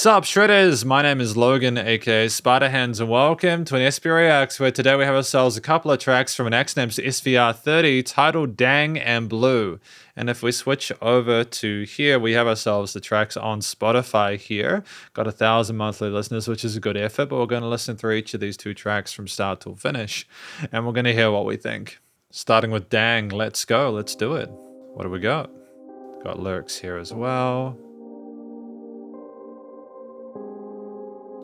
Sup Shredders, my name is Logan aka Spiderhands and welcome to an SP Reacts where today we have ourselves a couple of tracks from an act named Svr 30 titled Dang and Blue. And if we switch over to here, we have ourselves the tracks on Spotify here. Got 1,000 monthly listeners, which is a good effort, but we're going to listen through each of these two tracks from start till finish. And we're going to hear what we think. Starting with Dang, let's go, let's do it. What do we got? Got lyrics here as well.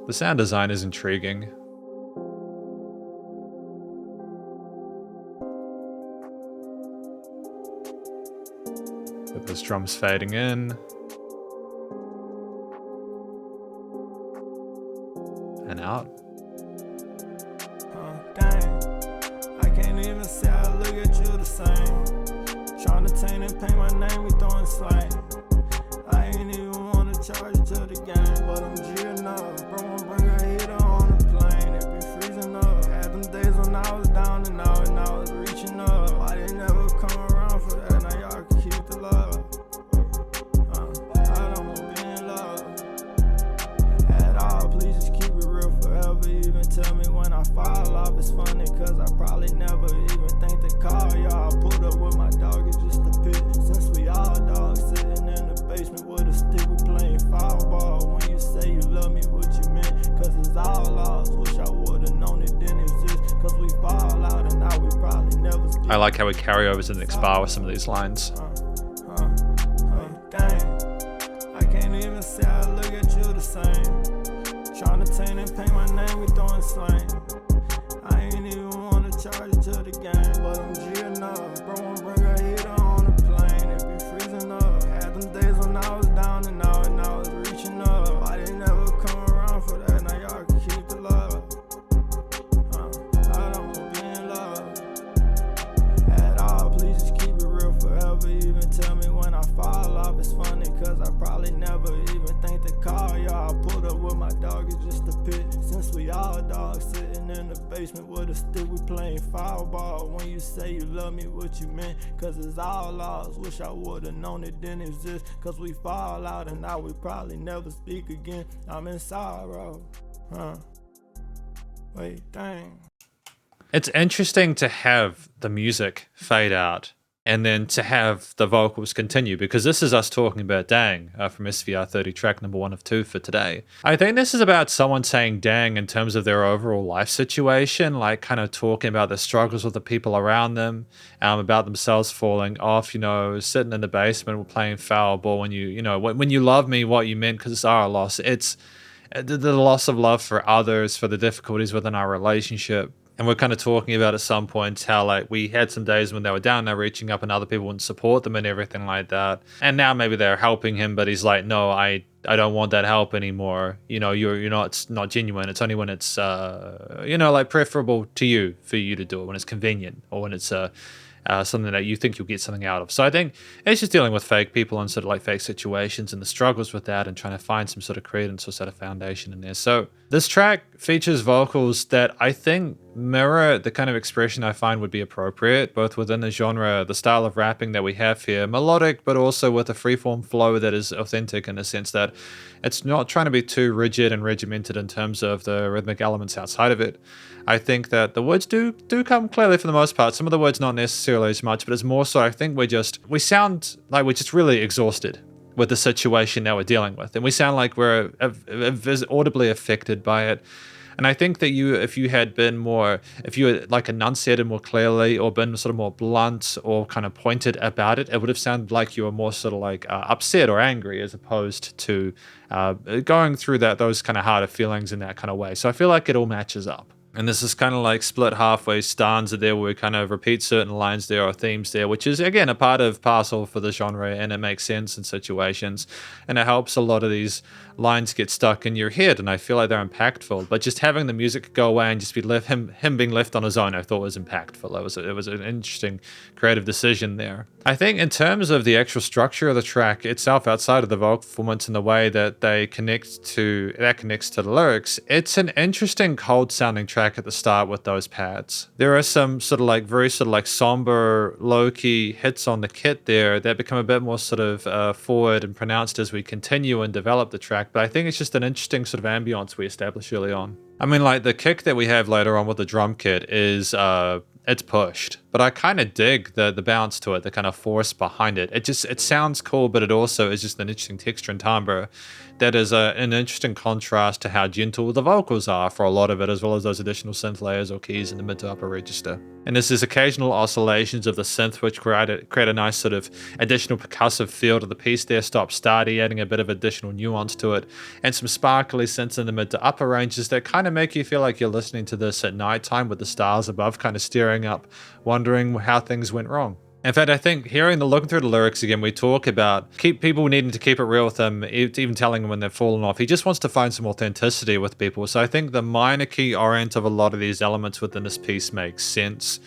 The sound design is intriguing. With those drums fading in. And out. Dang. I can't even say I look at you the same. Trying to taint and paint my name, we throwing slang. I ain't even wanna charge it to the game, but I'm G'ing up. Bro, won't bring a heater on the plane. It be freezing up. Had them days when I was down and I was reaching up. Why they never come around for that? Now y'all can keep the love. I don't wanna be in love at all. Please just keep it real forever. Even tell me when I fall off. It's funny cause I probably never even think to call y'all. Put up with my dog, it's just a pit. Since we all dogs sitting in the basement with a stick, we playing foul ball. When you say you love me, what you meant? Cause it's all lost. Wish I would've known it didn't exist. Cause we fall out and now we probably never speak. I like how we carry over to the next bar with some of these lines. Dang. I can't even say I look at you the same. Trying to taint and paint my name, we throwing slang. I ain't even wanna charge it to the game, but I'm G'ing up. Bro, won't bring a heater on the plane. It be freezing up. Had them days when I was down and I was reaching up. Why they never come around for that? Now y'all can keep the love. I don't wanna be in love at all. Please just keep it real forever. Even tell me when I fall off. It's funny cause I probably never even think to call y'all. Put up with my dog, it's just a pit. Since we all dogs sitting in the basement with a stick, we playing foul ball. When you say you love me, what you meant? Cause it's all lost. Wish I would've known it didn't exist. Cause we fall out and now we probably never speak again. I'm in sorrow. Wait, dang. It's interesting to have the music fade out and then to have the vocals continue, because this is us talking about Dang from Svr 30, track number 1 of 2 for today. I think this is about someone saying dang in terms of their overall life situation, like kind of talking about the struggles with the people around them, about themselves falling off, sitting in the basement playing foul ball. When when you love me, what you meant, because it's our loss. It's the loss of love for others, for the difficulties within our relationship. And we're kind of talking about at some point how like we had some days when they were down there reaching up and other people wouldn't support them and everything like that. And now maybe they're helping him, but he's like, no, I don't want that help anymore. You're not, it's not genuine. It's only when it's, like preferable to you for you to do it, when it's convenient or when it's something that you think you'll get something out of. So I think it's just dealing with fake people and sort of like fake situations and the struggles with that and trying to find some sort of credence or sort of foundation in there. So this track features vocals that I think mirror the kind of expression I find would be appropriate, both within the genre, the style of rapping that we have here, melodic, but also with a freeform flow that is authentic in the sense that it's not trying to be too rigid and regimented in terms of the rhythmic elements outside of it. I think that the words do come clearly for the most part. Some of the words not necessarily as much, but it's more so I think we sound like we're just really exhausted with the situation that we're dealing with. And we sound like we're audibly affected by it. And I think that if you had like enunciated more clearly or been sort of more blunt or kind of pointed about it, it would have sounded like you were more sort of like upset or angry as opposed to going through those kind of harder feelings in that kind of way. So I feel like it all matches up. And this is kind of like split halfway stanza there where we kind of repeat certain lines there or themes there, which is, again, a part of parcel for the genre, and it makes sense in situations. And it helps a lot of these lines get stuck in your head, and I feel like they're impactful. But just having the music go away and just be him being left on his own, I thought was impactful. It was an interesting creative decision there. I think in terms of the actual structure of the track itself, outside of the vocal performance and the way that connects to the lyrics, it's an interesting cold sounding track at the start with those pads. There are some sort of like very sort of like somber, low key hits on the kit there that become a bit more sort of forward and pronounced as we continue and develop the track. But I think it's just an interesting sort of ambience we establish early on. I mean, like the kick that we have later on with the drum kit is it's pushed, but I kind of dig the bounce to it, the kind of force behind it. It sounds cool, but it also is just an interesting texture and timbre that is an interesting contrast to how gentle the vocals are for a lot of it, as well as those additional synth layers or keys in the mid to upper register. And there's these occasional oscillations of the synth which create a nice sort of additional percussive feel to the piece there, stop-starty, adding a bit of additional nuance to it, and some sparkly synths in the mid to upper ranges that kind of make you feel like you're listening to this at nighttime with the stars above kind of staring up, wondering how things went wrong. In fact, I think looking through the lyrics again, we talk about people needing to keep it real with him, even telling them when they've fallen off. He just wants to find some authenticity with people. So I think the minor key orient of a lot of these elements within this piece makes sense.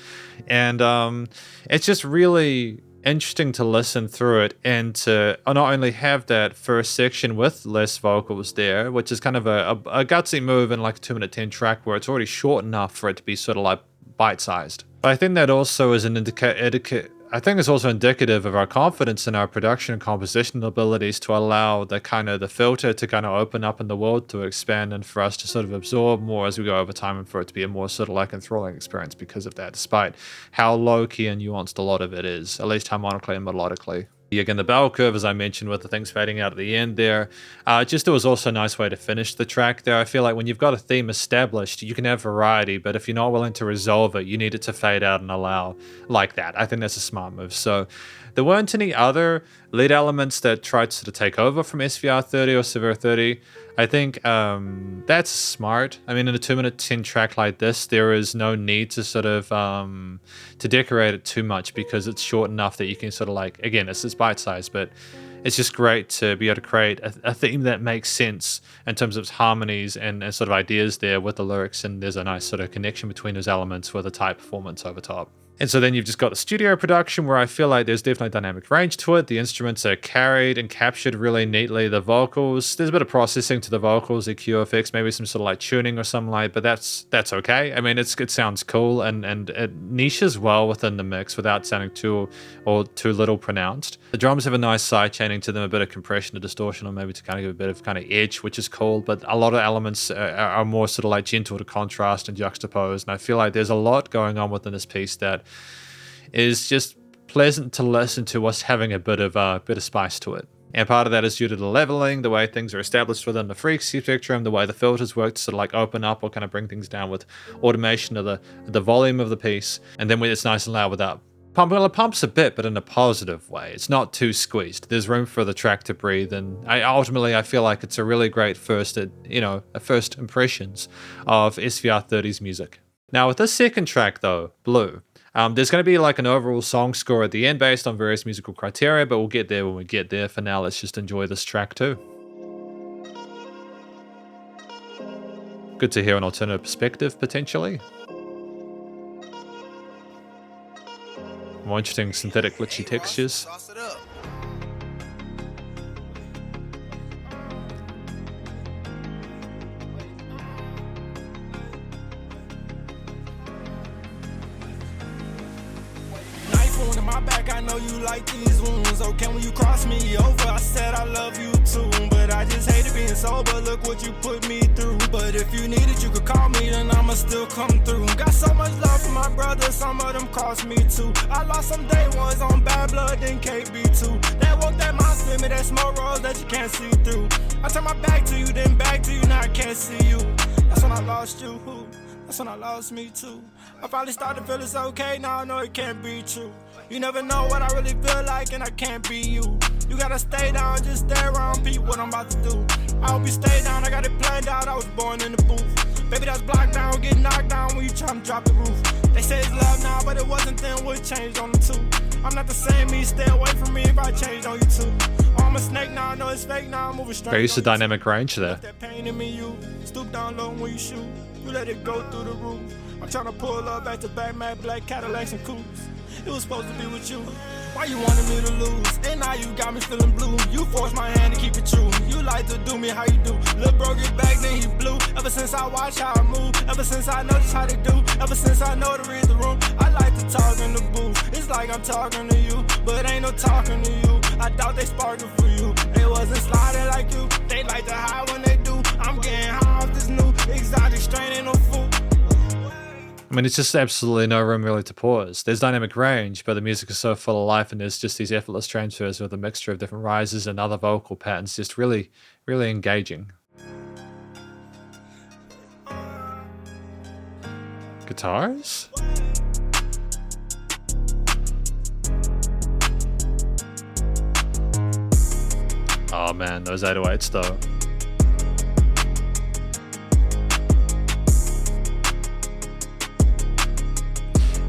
And it's just really interesting to listen through it and to not only have that first section with less vocals there, which is kind of a gutsy move in like a 2 minute 10 track where it's already short enough for it to be sort of like bite-sized. But I think that also is it's also indicative of our confidence in our production and composition abilities to allow the filter to kind of open up and the world to expand and for us to sort of absorb more as we go over time and for it to be a more sort of like enthralling experience because of that, despite how low-key and nuanced a lot of it is, at least harmonically and melodically. Again, the bell curve, as I mentioned, with the things fading out at the end there, it was also a nice way to finish the track there. I feel like when you've got a theme established, you can have variety, but if you're not willing to resolve it, you need it to fade out and allow like that. I think that's a smart move. So there weren't any other lead elements that tried to sort of take over from Svr 30 or Svr 30. I think that's smart. I mean, in a 2 minute 10 track like this, there is no need to sort of to decorate it too much because it's short enough that you can sort of like, again, it's bite size, but it's just great to be able to create a theme that makes sense in terms of its harmonies and sort of ideas there with the lyrics, and there's a nice sort of connection between those elements with a tight performance over top. And so then you've just got the studio production where I feel like there's definitely dynamic range to it. The instruments are carried and captured really neatly. The vocals, there's a bit of processing to the vocals, EQ effects, maybe some sort of like tuning or something like, but that's okay. I mean, it sounds cool and it niches well within the mix without sounding too little pronounced. The drums have a nice side chaining to them, a bit of compression or distortion, or maybe to kind of give a bit of kind of edge, which is cool, but a lot of elements are more sort of like gentle to contrast and juxtapose. And I feel like there's a lot going on within this piece that is just pleasant to listen to, us having a bit of spice to it. And part of that is due to the leveling, the way things are established within the frequency spectrum, the way the filters work to sort of like open up or kind of bring things down with automation of the volume of the piece. And then when it's nice and loud without pumping, well, it pumps a bit, but in a positive way. It's not too squeezed. There's room for the track to breathe. And I feel like it's a really great first impressions of Svr 30's music. Now with this second track though, Blue, there's going to be like an overall song score at the end based on various musical criteria, but we'll get there when we get there. For now, let's just enjoy this track too. Good to hear an alternative perspective, potentially. More interesting synthetic glitchy textures. In my back, I know you like these wounds. Okay, when you cross me over, I said I love you too. But I just hated being sober, look what you put me through. But if you need it, you could call me, then I'ma still come through. Got so much love for my brothers, some of them cost me too. I lost some day ones on bad blood, then KB too. That woke that monster in me, that smoke rolls that you can't see through. I turn my back to you, then back to you, now I can't see you. That's when I lost you, that's when I lost me too. I finally started to feel it's okay, now I know it can't be true. You never know what I really feel like, and I can't be you. You gotta stay down, just stay around, peep what I'm about to do. I hope you stay down, I got it planned out, I was born in the booth. Baby, that's blocked down, get knocked down when you tryna drop the roof. They say it's love now, but it wasn't then, what changed on the two. I'm not the same me, stay away from me if I changed on you too. Oh, I'm a snake now, I know it's fake now, I'm moving straight. Very used to dynamic range there. That pain in me, you stoop down low when you shoot. You let it go through the roof. I'm tryna pull up back to back, matte black Cadillacs and coupe. It was supposed to be with you. Why you wanted me to lose? And now you got me feeling blue. You forced my hand to keep it true. You like to do me how you do. Lil' bro get back, then he blew. Ever since I watch how I move. Ever since I know just how they do. Ever since I know to read the room. I like to talk in the booth. It's like I'm talking to you, but ain't no talking to you. I thought they sparking for you. They wasn't sliding like you. They like to hide when they do. I'm getting high off this new exotic strain, ain't no fool. I mean, it's just absolutely no room really to pause. There's dynamic range, but the music is so full of life, and there's just these effortless transfers with a mixture of different rises and other vocal patterns, just really, really engaging. Guitars? Oh man, those 808s though.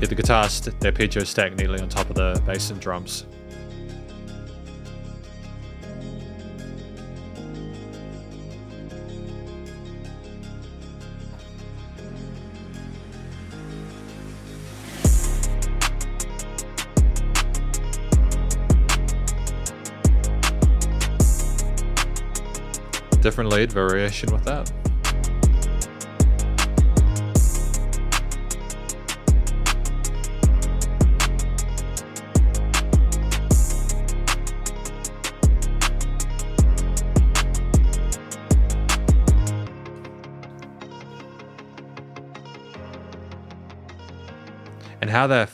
Yeah, the guitars, their arpeggios stack neatly on top of the bass and drums. Different lead variation with that. And how they're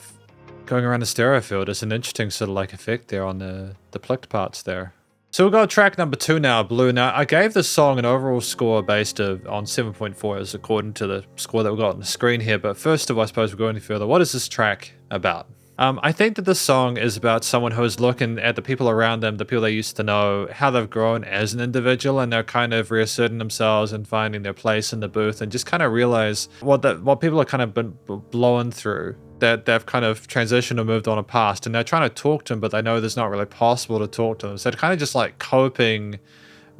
going around the stereo field is an interesting sort of like effect there on the plicked parts there. So we've got track number 2 now, Blue. Now, I gave this song an overall score based on 7.4 as according to the score that we've got on the screen here. But first of all, I suppose we're going further. What is this track about? I think that this song is about someone who is looking at the people around them, the people they used to know, how they've grown as an individual, and they're kind of reasserting themselves and finding their place in the booth, and just kind of realize what people are kind of been blowing through, that they've kind of transitioned or moved on a past, and they're trying to talk to them, but they know there's not really possible to talk to them. So they're kind of just like coping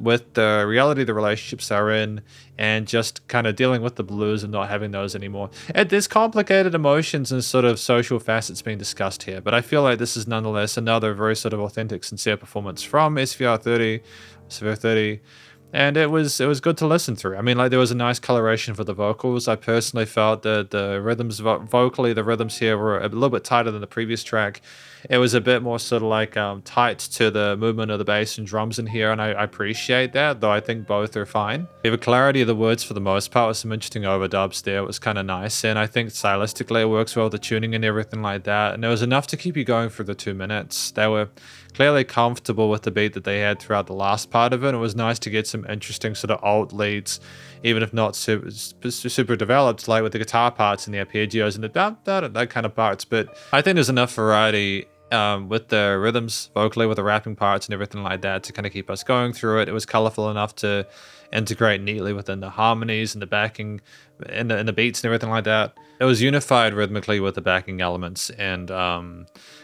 with the reality of the relationships they're in, and just kind of dealing with the blues and not having those anymore. And there's complicated emotions and sort of social facets being discussed here, but I feel like this is nonetheless another very sort of authentic, sincere performance from Svr 30, and it was good to listen through. I mean, like, there was a nice coloration for the vocals. I personally felt that the rhythms vocally, the rhythms here were a little bit tighter than the previous track. It was a bit more sort of like tight to the movement of the bass and drums in here, and I appreciate that, though I think both are fine. We have a clarity of the words for the most part with some interesting overdubs there. It was kind of nice, and I think stylistically it works well with the tuning and everything like that, and there was enough to keep you going for the 2 minutes. They were clearly comfortable with the beat that they had throughout the last part of it. It was nice to get some interesting sort of alt leads, even if not super developed, like with the guitar parts and the arpeggios and that kind of parts. But I think there's enough variety with the rhythms vocally, with the rapping parts and everything like that, to kind of keep us going through it. It was colorful enough to integrate neatly within the harmonies and the backing and the beats and everything like that. It was unified rhythmically with the backing elements, and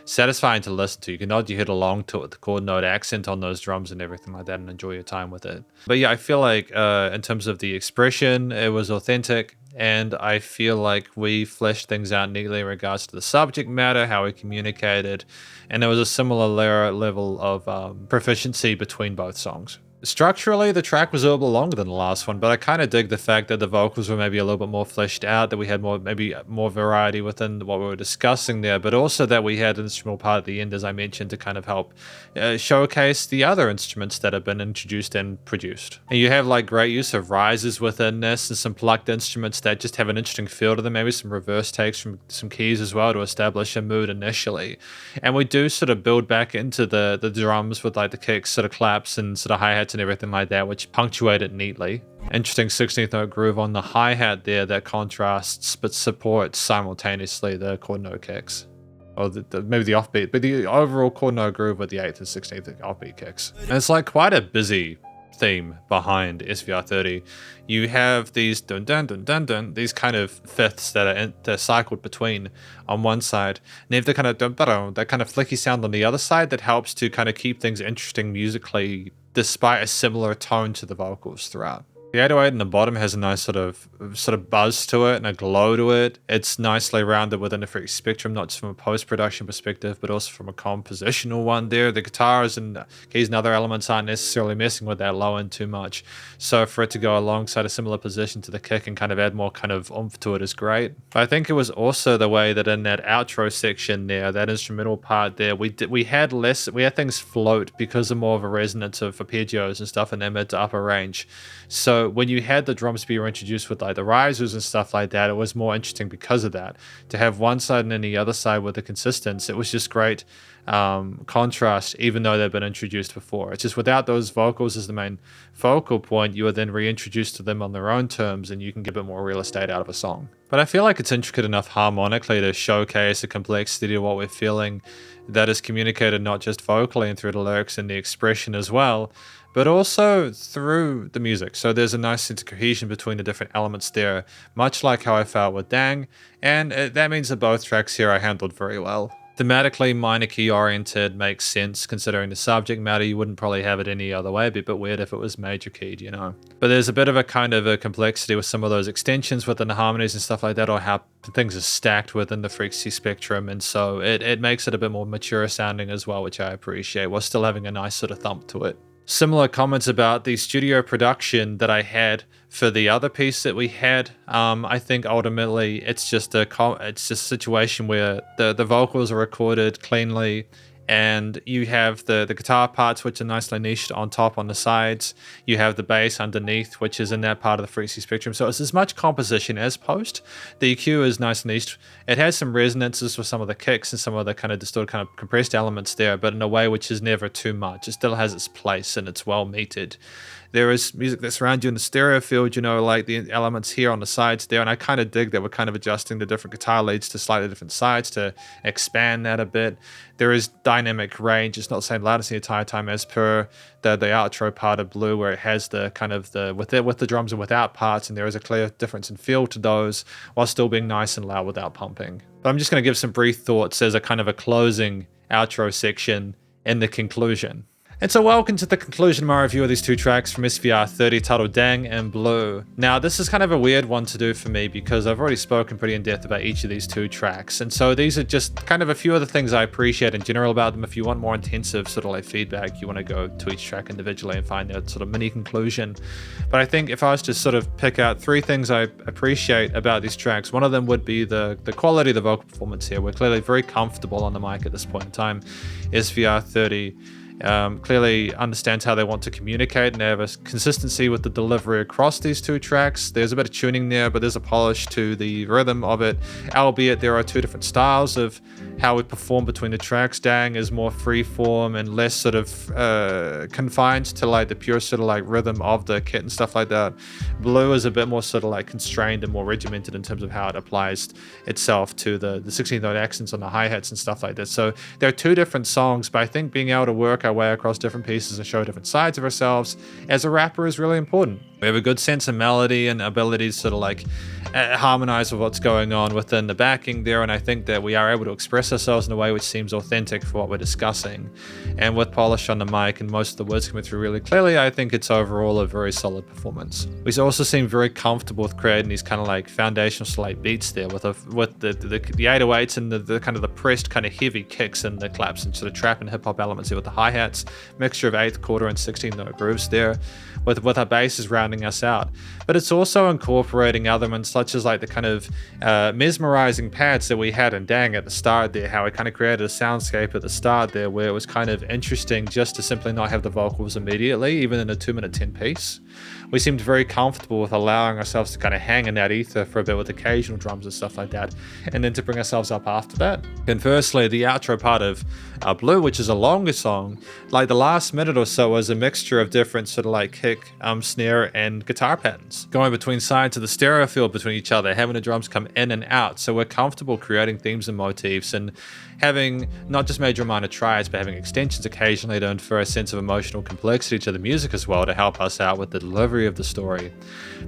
satisfying to listen to. You can nod your head along to it, the chord note accent on those drums and everything like that, and enjoy your time with it. But yeah, I feel like in terms of the expression, it was authentic, and I feel like we fleshed things out neatly in regards to the subject matter, how we communicated, and there was a similar level of proficiency between both songs. Structurally, the track was a little bit longer than the last one, but I kind of dig the fact that the vocals were maybe a little bit more fleshed out, that we had maybe more variety within what we were discussing there, but also that we had an instrumental part at the end, as I mentioned, to kind of help showcase the other instruments that have been introduced and produced. And you have like great use of rises within this, and some plucked instruments that just have an interesting feel to them, maybe some reverse takes from some keys as well to establish a mood initially. And we do sort of build back into the drums with like the kicks, sort of claps and sort of hi-hats and everything like that, which punctuate it neatly. Interesting 16th note groove on the hi-hat there that contrasts but supports simultaneously the chord note kicks, or maybe the offbeat, but the overall chord note groove with the 8th and 16th offbeat kicks. And it's like quite a busy theme behind Svr 30. You have these dun dun dun dun dun, these kind of fifths that are cycled between on one side, and you have the kind of dun dun, that kind of flicky sound on the other side that helps to kind of keep things interesting musically, despite a similar tone to the vocals throughout. The 808 in the bottom has a nice sort of buzz to it and a glow to it. It's nicely rounded within the frequency spectrum, not just from a post-production perspective, but also from a compositional one there. The guitars and keys and other elements aren't necessarily messing with that low end too much. So for it to go alongside a similar position to the kick and kind of add more kind of oomph to it is great. But I think it was also the way that in that outro section there, that instrumental part there, we had things float because of more of a resonance of arpeggios and stuff in their mid to upper range. So when you had the drums be introduced with like the risers and stuff like that, it was more interesting because of that. To have one side and then the other side with the consistence, it was just great contrast, even though they've been introduced before. It's just without those vocals as the main focal point, you are then reintroduced to them on their own terms and you can get a bit more real estate out of a song. But I feel like it's intricate enough harmonically to showcase the complexity of what we're feeling that is communicated not just vocally and through the lyrics and the expression as well, but also through the music. So there's a nice sense of cohesion between the different elements there, much like how I felt with Dang, and that means that both tracks here are handled very well. Thematically, minor key oriented makes sense considering the subject matter. You wouldn't probably have it any other way. It'd be a bit weird if it was major keyed, you know. But there's a bit of a kind of a complexity with some of those extensions within the harmonies and stuff like that, or how things are stacked within the frequency spectrum. And so it makes it a bit more mature sounding as well, which I appreciate, while still having a nice sort of thump to it. Similar comments about the studio production that I had for the other piece that we had. I think ultimately it's just a situation where the vocals are recorded cleanly, and you have the guitar parts which are nicely niched on top on the sides. You have the bass underneath, which is in that part of the frequency spectrum. So it's as much composition as post. The EQ is nice niched. It has some resonances with some of the kicks and some of the kind of distorted, kind of compressed elements there, but in a way which is never too much. It still has its place and it's well metered. There is music that surrounds you in the stereo field, you know, like the elements here on the sides there. And I kind of dig that we're kind of adjusting the different guitar leads to slightly different sides to expand that a bit. There is dynamic range. It's not the same loudness the entire time as per the outro part of Blue, where it has the kind of with the drums and without parts. And there is a clear difference in feel to those while still being nice and loud without pumping. But I'm just going to give some brief thoughts as a kind of a closing outro section in the conclusion. And so welcome to the conclusion of my review of these two tracks from Svr 30 titled Dang and Blue. Now this is kind of a weird one to do for me because I've already spoken pretty in depth about each of these two tracks, and so these are just kind of a few of the things I appreciate in general about them. If you want more intensive sort of like feedback, you want to go to each track individually and find that sort of mini conclusion. But I think if I was to sort of pick out three things I appreciate about these tracks, one of them would be the quality of the vocal performance here. We're clearly very comfortable on the mic at this point in time. Svr 30 clearly understands how they want to communicate, and they have a consistency with the delivery across these two tracks. There's a bit of tuning there, but there's a polish to the rhythm of it, albeit there are two different styles of how we perform between the tracks. Dang is more freeform and less sort of confined to like the pure sort of like rhythm of the kit and stuff like that. Blue is a bit more sort of like constrained and more regimented in terms of how it applies itself to the 16th note accents on the hi-hats and stuff like that. So there are two different songs, but I think being able to work our way across different pieces and show different sides of ourselves as a rapper is really important. We have a good sense of melody and ability to sort of like harmonize with what's going on within the backing there, and I think that we are able to express ourselves in a way which seems authentic for what we're discussing. And with polish on the mic and most of the words coming through really clearly, I think it's overall a very solid performance. We also seem very comfortable with creating these kind of like foundational slight beats there with the 808s and the kind of the pressed kind of heavy kicks and the claps and sort of trap and hip hop elements there with the hi-hats, mixture of 8th quarter and 16th note grooves there, with our basses rounding us out. But it's also incorporating elements such as like the kind of mesmerizing pads that we had in Dang at the start there, how it kind of created a soundscape at the start there where it was kind of interesting just to simply not have the vocals immediately, even in a 2-minute 10 piece. We seemed very comfortable with allowing ourselves to kind of hang in that ether for a bit with occasional drums and stuff like that, and then to bring ourselves up after that. Conversely, the outro part of Blue, which is a longer song, like the last minute or so was a mixture of different sort of like kick, snare, and guitar patterns, going between sides of the stereo field between each other, having the drums come in and out. So we're comfortable creating themes and motifs and having not just major and minor triads, but having extensions occasionally to infer a sense of emotional complexity to the music as well to help us out with the delivery of the story.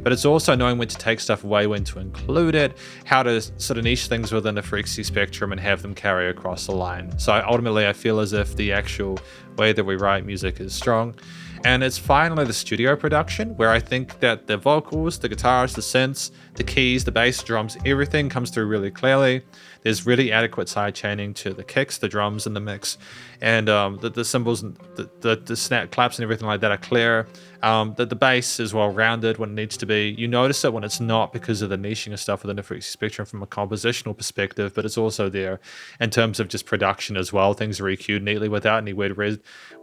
But it's also knowing when to take stuff away, when to include it, how to sort of niche things within the frequency spectrum and have them carry across the line. So ultimately I feel as if the actual way that we write music is strong. And it's finally the studio production where I think that the vocals, the guitars, the synths, the keys, the bass, drums, everything comes through really clearly. There's really adequate side chaining to the kicks, the drums, and the mix. And the cymbals, and the snap claps and everything like that are clear. The bass is well rounded when it needs to be. You notice it when it's not because of the niching of stuff within the frequency spectrum from a compositional perspective, but it's also there in terms of just production as well. Things are EQ'd neatly without any weird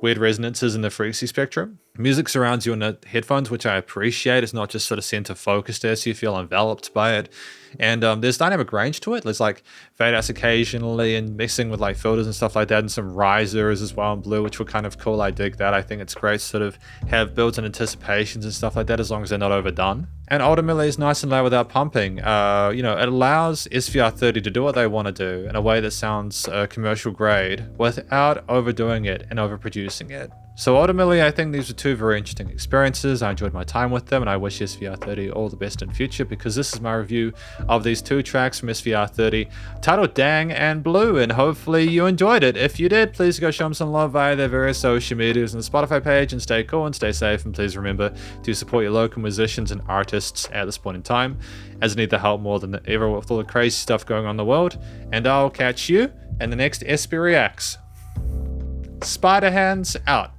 resonances in the frequency spectrum. Music surrounds you in the headphones, which I appreciate. It's not just sort of center focused there, so you feel enveloped by it. And there's dynamic range to it. There's like fade outs occasionally and mixing with like filters and stuff like that, and some risers as well in blue, which were kind of cool. I dig that. I think it's great to sort of have built-in anticipations and stuff like that, as long as they're not overdone. And ultimately, it's nice and loud without pumping. It allows Svr 30 to do what they want to do in a way that sounds commercial grade without overdoing it and overproducing it. So ultimately, I think these were two very interesting experiences. I enjoyed my time with them, and I wish Svr 30 all the best in future, because this is my review of these two tracks from Svr 30, titled Dang and Blue, and hopefully you enjoyed it. If you did, please go show them some love via their various social medias and the Spotify page, and stay cool and stay safe, and please remember to support your local musicians and artists at this point in time, as they need the help more than ever with all the crazy stuff going on in the world. And I'll catch you in the next SP Reacts. Spiderhands out.